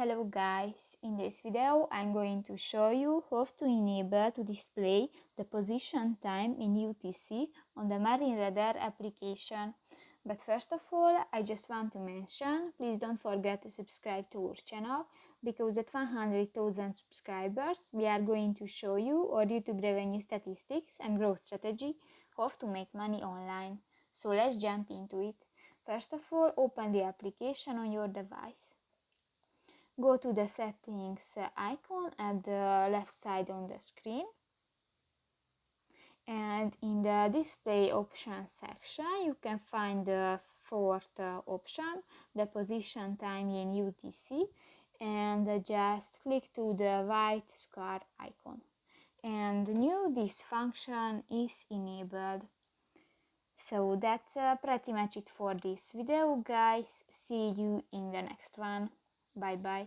Hello guys, in this video I'm going to show you how to enable to display the position time in UTC on the Marine Radar application. But first of all, I just want to mention, please don't forget to subscribe to our channel, because at 100,000 subscribers we are going to show you our YouTube revenue statistics and growth strategy, how to make money online. So let's jump into it. First of all, open the application on your device. Go to the settings icon at the left side on the screen, and in the display options section you can find the fourth option, the position time in UTC, and just click to the white square icon. And now this function is enabled. So that's pretty much it for this video, guys. See you in the next one. Bye bye.